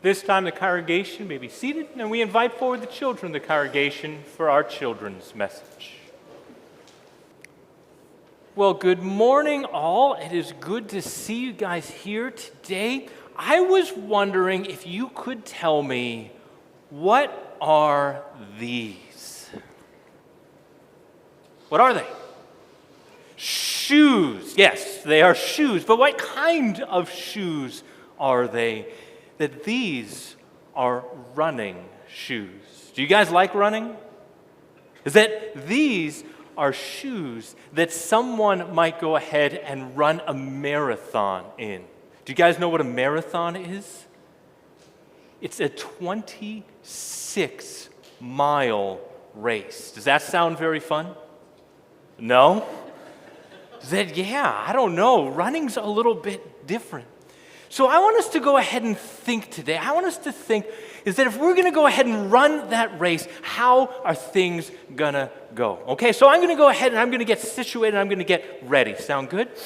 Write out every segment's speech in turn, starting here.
This time the congregation may be seated, and we invite forward the children of the congregation for our children's message. Well, good morning, all. It is good to see you guys here today. I was wondering if you could tell me, what are these? What are they? Shoes. Yes, they are shoes. But what kind of shoes are they? That these are running shoes. Do you guys like running? Is that these are shoes that someone might go ahead and run a marathon in. Do you guys know what a marathon is? It's a 26-mile race. Does that sound very fun? No? I don't know. Running's a little bit different. So I want us to go ahead and think today. I want us to think is that if we're going to go ahead and run that race, how are things going to go? Okay, so I'm going to go ahead and I'm going to get situated and I'm going to get ready. Sound good? Did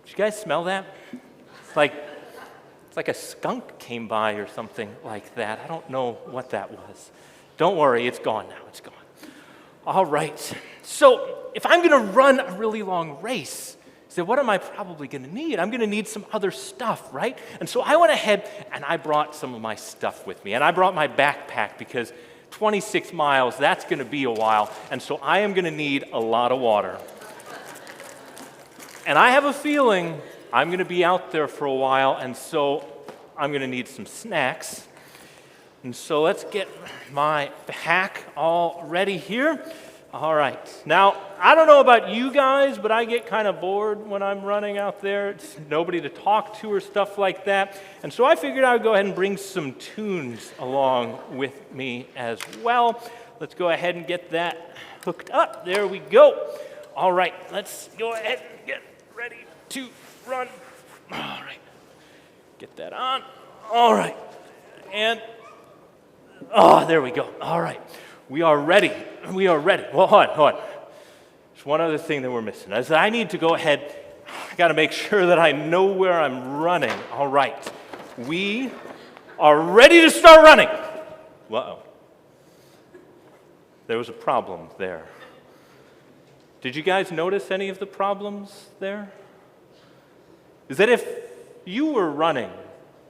you guys smell that? It's like a skunk came by or something like that. I don't know what that was. Don't worry, it's gone now. It's gone. All right. So if I'm going to run a really long race, so what am I probably going to need? I'm going to need some other stuff, right? And so I went ahead and I brought some of my stuff with me. And I brought my backpack because 26 miles, that's going to be a while. And so I am going to need a lot of water. And I have a feeling I'm going to be out there for a while, and so I'm going to need some snacks. And so let's get my pack all ready here. All right. Now, I don't know about you guys, but I get kind of bored when I'm running out there. It's nobody to talk to or stuff like that. And so I figured I would go ahead and bring some tunes along with me as well. Let's go ahead and get that hooked up. There we go. All right. Let's go ahead and get ready to run. All right. Get that on. All right. And, there we go. All right. We are ready. We are ready. Well, hold on. There's one other thing that we're missing. As I need to go ahead, I got to make sure that I know where I'm running. All right. We are ready to start running. Uh-oh. There was a problem there. Did you guys notice any of the problems there? Is that if you were running,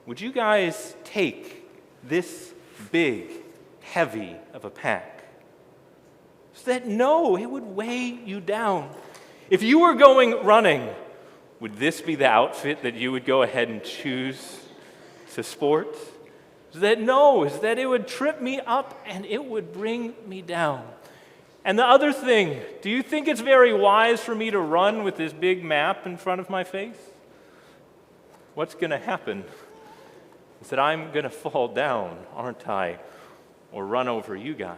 would you guys take this big, heavy of a pack? So that no, it would weigh you down. If you were going running, would this be the outfit that you would go ahead and choose to sport? So that no, is that it would trip me up and it would bring me down. And the other thing, do you think it's very wise for me to run with this big map in front of my face? What's going to happen is that I'm going to fall down, aren't I? Or run over you guys.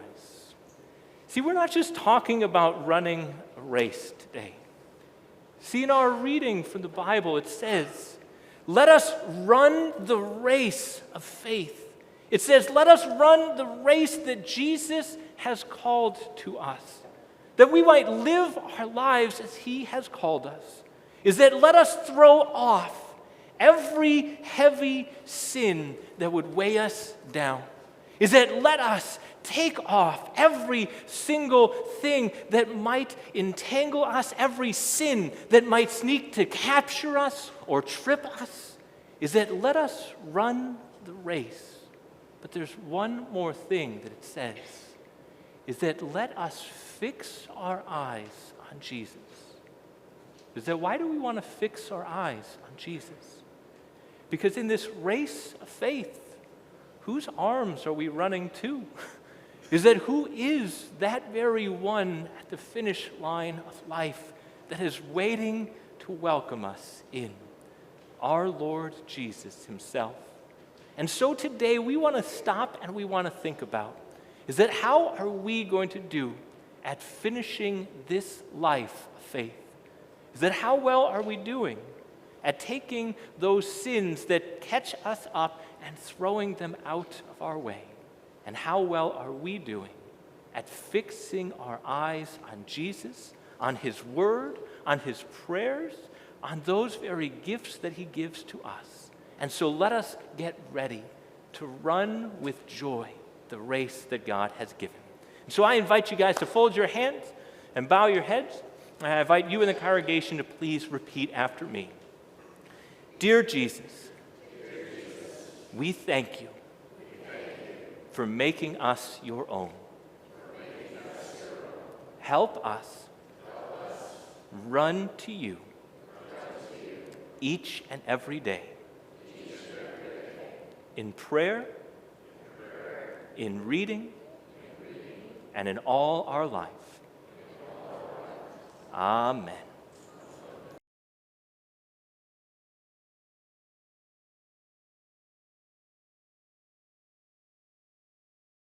See, we're not just talking about running a race today. See, in our reading from the Bible, it says, let us run the race of faith. It says, let us run the race that Jesus has called to us, that we might live our lives as he has called us. Is that let us throw off every heavy sin that would weigh us down. Is that let us take off every single thing that might entangle us, every sin that might sneak to capture us or trip us. Is that let us run the race. But there's one more thing that it says. Is that let us fix our eyes on Jesus. Is that why do we want to fix our eyes on Jesus? Because in this race of faith, whose arms are we running to? Is that who is that very one at the finish line of life that is waiting to welcome us in? Our Lord Jesus himself. And so today we want to stop and we want to think about, is that how are we going to do at finishing this life of faith? Is that how well are we doing at taking those sins that catch us up and throwing them out of our way? And how well are we doing at fixing our eyes on Jesus, on his word, on his prayers, on those very gifts that he gives to us? And so let us get ready to to run with joy the race that God has given. And so I invite you guys to fold your hands and bow your heads. And I invite you in the congregation to please repeat after me. Dear Jesus, we thank you for making us your own. Help us run to you each and every day in prayer, in reading, and in all our life. Amen.